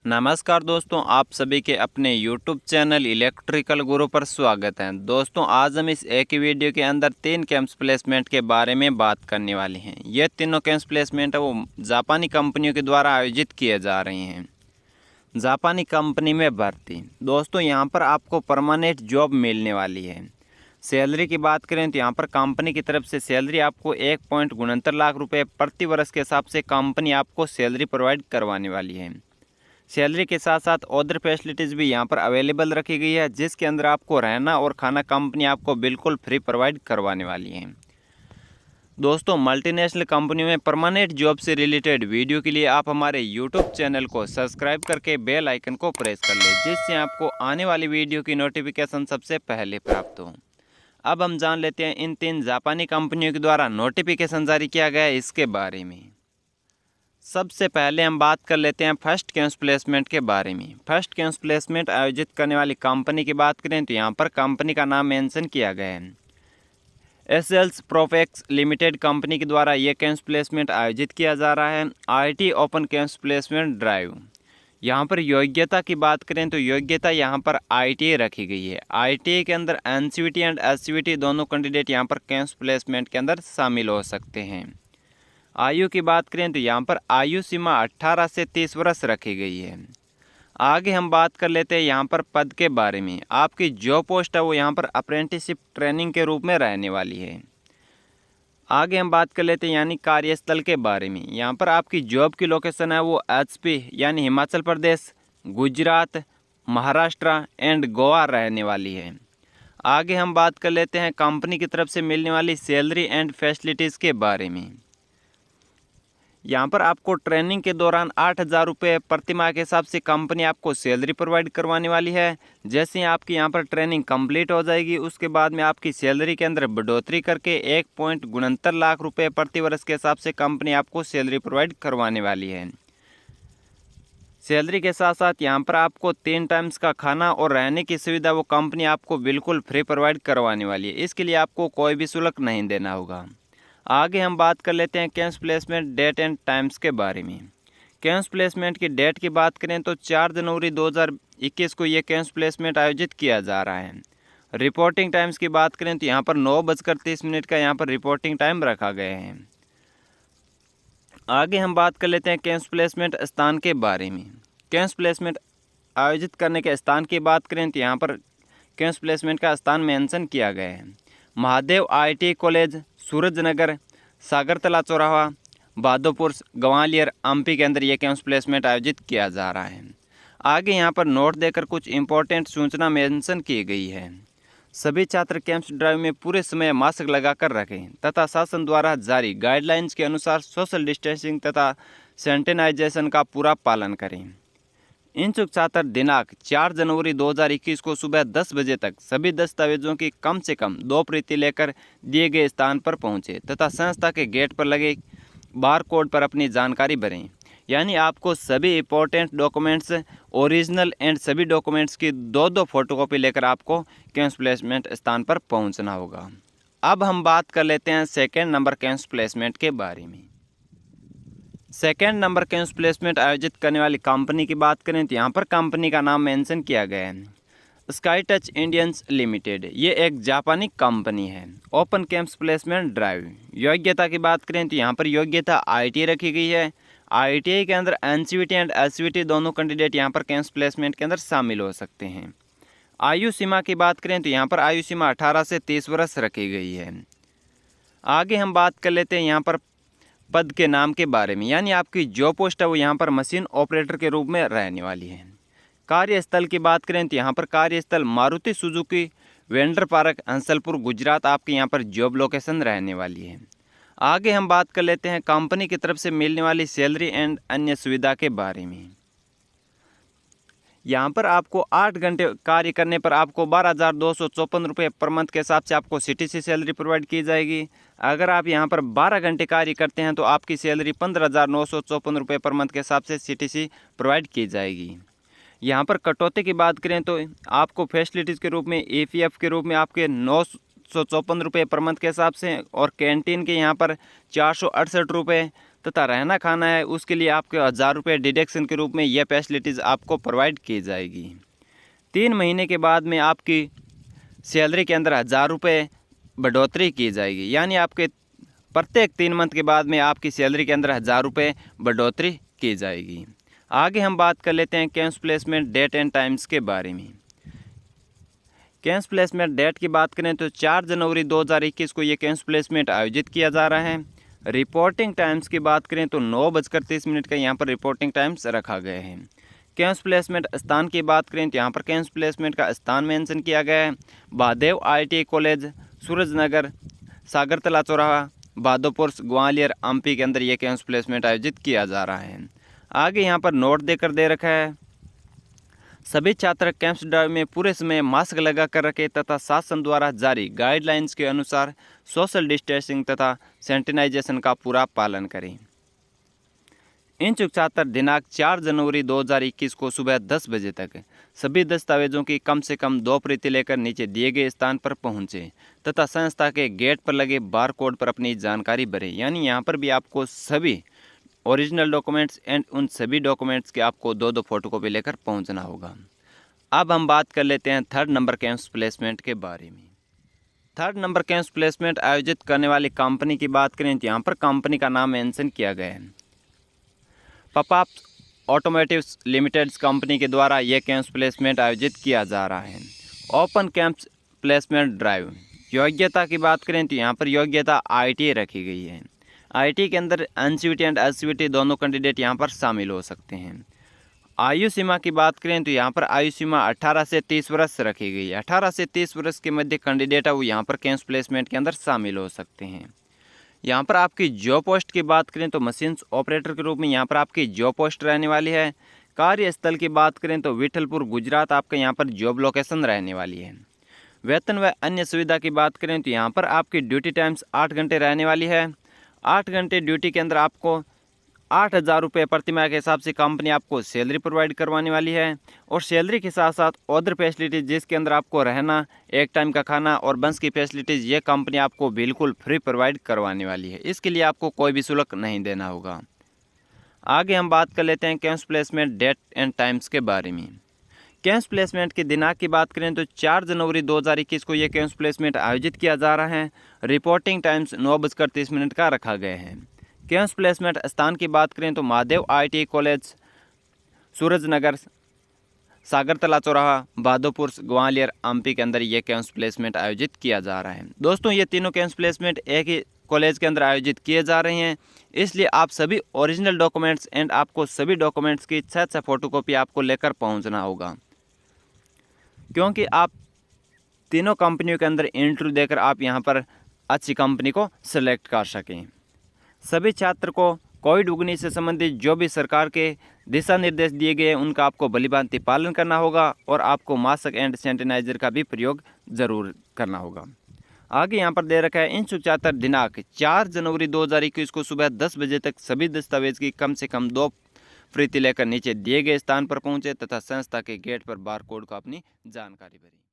नमस्कार दोस्तों, आप सभी के अपने YouTube चैनल इलेक्ट्रिकल गुरु पर स्वागत है। दोस्तों, आज हम इस एक ही वीडियो के अंदर 3 कैंप्स प्लेसमेंट के बारे में बात करने वाले हैं। ये तीनों कैंप्स प्लेसमेंट है वो जापानी कंपनियों के द्वारा आयोजित किए जा रहे हैं। जापानी कंपनी में भर्ती। दोस्तों, यहाँ पर आपको परमानेंट जॉब मिलने वाली है। सैलरी की बात करें तो यहाँ पर कंपनी की तरफ से सैलरी आपको 1.69 लाख रुपये प्रति वर्ष के हिसाब से कंपनी आपको सैलरी प्रोवाइड करवाने वाली है। सैलरी के साथ साथ अदर फैसिलिटीज़ भी यहाँ पर अवेलेबल रखी गई है, जिसके अंदर आपको रहना और खाना कंपनी आपको बिल्कुल फ्री प्रोवाइड करवाने वाली है। दोस्तों, मल्टीनेशनल कंपनी में परमानेंट जॉब से रिलेटेड वीडियो के लिए आप हमारे यूट्यूब चैनल को सब्सक्राइब करके बेल आइकन को प्रेस कर लें, जिससे आपको आने वाली वीडियो की नोटिफिकेशन सबसे पहले प्राप्त हो। अब हम जान लेते हैं इन 3 जापानी कंपनियों के द्वारा नोटिफिकेशन जारी किया गया है इसके बारे में। सबसे पहले हम बात कर लेते हैं फर्स्ट कैंप्स प्लेसमेंट के बारे में। फर्स्ट कैंप्स प्लेसमेंट आयोजित करने वाली कंपनी की बात करें तो यहाँ पर कंपनी का नाम मेंशन किया गया है। एसएल्स प्रोफेक्स लिमिटेड कंपनी के द्वारा ये कैंप्स प्लेसमेंट आयोजित किया जा रहा है। IT open camps placement drive. यहाँ पर योग्यता की बात करें तो योग्यता यहाँ पर आईटीआई रखी गई है। आईटीआई के अंदर एनसीवीटी एंड एससीवीटी दोनों कैंडिडेट यहाँ पर कैंप्स प्लेसमेंट के अंदर शामिल हो सकते हैं। आयु की बात करें तो यहाँ पर आयु सीमा 18 से 30 वर्ष रखी गई है। आगे हम बात कर लेते हैं यहाँ पर पद के बारे में। आपकी जो पोस्ट है वो यहाँ पर अप्रेंटिसशिप ट्रेनिंग के रूप में रहने वाली है। आगे हम बात कर लेते हैं यानी कार्यस्थल के बारे में। यहाँ पर आपकी जॉब की लोकेशन है वो एचपी यानी हिमाचल प्रदेश, गुजरात, महाराष्ट्र एंड गोवा रहने वाली है। आगे हम बात कर लेते हैं कंपनी की तरफ से मिलने वाली सैलरी एंड फैसिलिटीज़ के बारे में। यहाँ पर आपको ट्रेनिंग के दौरान 8,000 रुपये प्रति माह के हिसाब से कंपनी आपको सैलरी प्रोवाइड करवाने वाली है। जैसे ही आपकी यहाँ पर ट्रेनिंग कंप्लीट हो जाएगी उसके बाद में आपकी सैलरी के अंदर बढ़ोतरी करके 1.69 लाख रुपये प्रति वर्ष के हिसाब से कंपनी आपको सैलरी प्रोवाइड करवाने वाली है। सैलरी के साथ साथ यहाँ पर आपको 3 टाइम्स का खाना और रहने की सुविधा वो कंपनी आपको बिल्कुल फ्री प्रोवाइड करवाने वाली है। इसके लिए आपको कोई भी शुल्क नहीं देना होगा। आगे हम बात कर लेते हैं campus placement date and times के बारे में। कैंप्स प्लेसमेंट की डेट की बात करें तो 4 जनवरी 2021 को ये कैंप्स प्लेसमेंट आयोजित किया जा रहा है। रिपोर्टिंग टाइम्स की बात करें तो यहाँ पर 9:30 का यहाँ पर रिपोर्टिंग टाइम रखा गया है। आगे हम बात कर लेते हैं कैंप्स प्लेसमेंट स्थान के बारे में। कैंप्स प्लेसमेंट आयोजित करने के स्थान की बात करें तो यहाँ पर कैंप्स प्लेसमेंट का स्थान मेंशन किया गया है। महादेव आईटी कॉलेज, सूरजनगर, सागरतला चौराहा, बहादुरपुर, ग्वालियर, एमपी के अंदर ये कैंप्स प्लेसमेंट आयोजित किया जा रहा है। आगे यहाँ पर नोट देकर कुछ इंपॉर्टेंट सूचना मेंशन की गई है। सभी छात्र कैंप्स ड्राइव में पूरे समय मास्क लगाकर रखें तथा शासन द्वारा जारी गाइडलाइंस के अनुसार सोशल डिस्टेंसिंग तथा सैनिटाइजेशन का पूरा पालन करें। इच्छुक छात्र दिनांक 4 जनवरी 2021 को सुबह 10 बजे तक सभी दस्तावेजों की कम से कम 2 प्रति लेकर दिए गए स्थान पर पहुंचे तथा संस्था के गेट पर लगे बार कोड पर अपनी जानकारी भरें। यानी आपको सभी इंपॉर्टेंट डॉक्यूमेंट्स ओरिजिनल एंड सभी डॉक्यूमेंट्स की 2-2 फोटोकॉपी लेकर आपको कैंप्स प्लेसमेंट स्थान पर पहुंचना होगा। अब हम बात कर लेते हैं सेकेंड नंबर कैंप्स प्लेसमेंट के बारे में। सेकेंड नंबर कैंप्स प्लेसमेंट आयोजित करने वाली कंपनी की बात करें तो यहाँ पर कंपनी का नाम मेंशन किया गया है, स्काई टच इंडियंस लिमिटेड। ये एक जापानी कंपनी है। Open camps placement drive. योग्यता की बात करें तो यहाँ पर योग्यता आईटीआई रखी गई है। आईटीआई के अंदर एनसीवीटी एंड एससीवीटी दोनों कैंडिडेट यहाँ पर कैंप्स प्लेसमेंट के अंदर शामिल हो सकते हैं। आयु सीमा की बात करें तो यहाँ पर आयु सीमा 18 से 30 वर्ष रखी गई है। आगे हम बात कर लेते हैं यहाँ पर पद के नाम के बारे में। यानी आपकी जो पोस्ट है वो यहाँ पर मशीन ऑपरेटर के रूप में रहने वाली है। कार्यस्थल की बात करें तो यहाँ पर कार्यस्थल Maruti Suzuki vendor park, Hansalpur, Gujarat आपकी यहाँ पर जॉब लोकेशन रहने वाली है। आगे हम बात कर लेते हैं कंपनी की तरफ से मिलने वाली सैलरी एंड अन्य सुविधा के बारे में। यहाँ पर आपको 8 घंटे कार्य करने पर आपको 12,254 रुपये पर मंथ के हिसाब से आपको सीटीसी सैलरी प्रोवाइड की जाएगी। अगर आप यहाँ पर 12 घंटे कार्य करते हैं तो आपकी सैलरी 15,954 रुपये पर मंथ के हिसाब से सीटीसी प्रोवाइड की जाएगी। यहाँ पर कटौती की बात करें तो आपको फैसिलिटीज़ के रूप में ईपीएफ के रूप में आपके 954 रुपये पर मंथ के हिसाब से और कैंटीन के यहाँ पर 468 रुपये, तथा रहना खाना है उसके लिए आपके 1000 रुपये डिडक्शन के रूप में यह फैसिलिटीज़ आपको प्रोवाइड की जाएगी। 3 महीने के बाद में आपकी सैलरी के अंदर 1000 रुपये बढ़ोतरी की जाएगी, यानी आपके प्रत्येक 3 मंथ के बाद में आपकी सैलरी के अंदर 1000 रुपये बढ़ोतरी की जाएगी। आगे हम बात कर लेते हैं campus placement date and times के बारे में। कैंप्स प्लेसमेंट डेट की बात करें तो 4 जनवरी 2021 को ये कैंप्स प्लेसमेंट आयोजित किया जा रहा है। रिपोर्टिंग टाइम्स की बात करें तो 9:30 का यहाँ पर रिपोर्टिंग टाइम्स रखा गया है। कैंप्स प्लेसमेंट स्थान की बात करें तो यहाँ पर कैंप्स प्लेसमेंट का स्थान मेंशन किया गया है। महादेव IIT कॉलेज, सूरजनगर, सागरतला चौराहा, बहादुरपुर, ग्वालियर, एमपी के अंदर ये कैंप्स प्लेसमेंट आयोजित किया जा रहा है। आगे यहाँ पर नोट देकर दे रखा है, सभी छात्र कैंप्स ड्राइव में पूरे समय मास्क लगा कर रखें तथा शासन द्वारा जारी गाइडलाइंस के अनुसार सोशल डिस्टेंसिंग तथा सैनिटाइजेशन का पूरा पालन करें। इच्छुक छात्र दिनांक 4 जनवरी 2021 को सुबह 10 बजे तक सभी दस्तावेजों की कम से कम 2 प्रति लेकर नीचे दिए गए स्थान पर पहुंचे तथा संस्था के गेट पर लगे बार कोड पर अपनी जानकारी भरें। यानी यहाँ पर भी आपको सभी ओरिजिनल डॉक्यूमेंट्स एंड उन सभी डॉक्यूमेंट्स के आपको 2-2 फोटोकॉपी लेकर पहुंचना होगा। अब हम बात कर लेते हैं 3rd नंबर कैंप्स प्लेसमेंट के बारे में। 3rd नंबर कैंप्स प्लेसमेंट आयोजित करने वाली कंपनी की बात करें तो यहाँ पर कंपनी का नाम मेंशन किया गया है। पपाप ऑटोमोटिव्स लिमिटेड कंपनी के द्वारा यह कैंप्स प्लेसमेंट आयोजित किया जा रहा है। Open camps placement drive. योग्यता की बात करें तो यहाँ पर योग्यता IIT रखी गई है। IIT के अंदर NCVT एंड SCVT दोनों कैंडिडेट यहाँ पर शामिल हो सकते हैं। आयु सीमा की बात करें तो यहाँ पर आयु सीमा 18 से 30 वर्ष रखी गई है। 18 से 30 वर्ष के मध्य कैंडिडेट है वो यहाँ पर कैंप्स प्लेसमेंट के अंदर शामिल हो सकते हैं। यहाँ पर आपकी जॉब पोस्ट की बात करें तो मशीन्स ऑपरेटर के रूप में यहाँ पर आपकी जॉब पोस्ट रहने वाली है। कार्यस्थल की बात करें तो विठलपुर, गुजरात आपका यहाँ पर जॉब लोकेशन रहने वाली है। वेतन व अन्य सुविधा की बात करें तो यहाँ पर आपकी ड्यूटी टाइम्स 8 घंटे रहने वाली है। 8 घंटे ड्यूटी के अंदर आपको 8000 रुपये प्रति माह के हिसाब से कंपनी आपको सैलरी प्रोवाइड करवाने वाली है और सैलरी के साथ साथ अदर फैसिलिटीज़ जिसके अंदर आपको रहना, एक टाइम का खाना और बस की फैसिलिटीज़ ये कंपनी आपको बिल्कुल फ्री प्रोवाइड करवाने वाली है। इसके लिए आपको कोई भी शुल्क नहीं देना होगा। आगे हम बात कर लेते हैं campus placement date and times के बारे में। कैंप्स प्लेसमेंट की दिनांक की बात करें तो 4 जनवरी 2021 को ये कैंप्स प्लेसमेंट आयोजित किया जा रहा है। रिपोर्टिंग टाइम्स 9:30 का रखा गया है। कैंप्स प्लेसमेंट स्थान की बात करें तो महादेव IIT कॉलेज, सूरजनगर, सागरतला चौराहा, बहादुरपुर, ग्वालियर, एमपी के अंदर ये कैंप्स प्लेसमेंट आयोजित किया जा रहा है। दोस्तों ये तीनों कैंप्स प्लेसमेंट एक ही कॉलेज के अंदर आयोजित किए जा रहे हैं, इसलिए आप सभी ओरिजिनल डॉक्यूमेंट्स एंड आपको सभी डॉक्यूमेंट्स की 6 फोटोकॉपी आपको लेकर पहुंचना होगा, क्योंकि आप तीनों कंपनियों के अंदर इंटरव्यू देकर आप यहां पर अच्छी कंपनी को सिलेक्ट कर सकें। सभी छात्र को कोविड-19 से संबंधित जो भी सरकार के दिशा निर्देश दिए गए हैं उनका आपको भलीभांति पालन करना होगा और आपको मास्क एंड सैनिटाइजर का भी प्रयोग ज़रूर करना होगा। आगे यहाँ पर दे रखा है, इच्छुक छात्र दिनांक 4 जनवरी 2021 को सुबह 10 बजे तक सभी दस्तावेज की कम से कम 2 प्रति लेकर नीचे दिए गए स्थान पर पहुँचे तथा संस्था के गेट पर बार कोड को अपनी जानकारी भरी।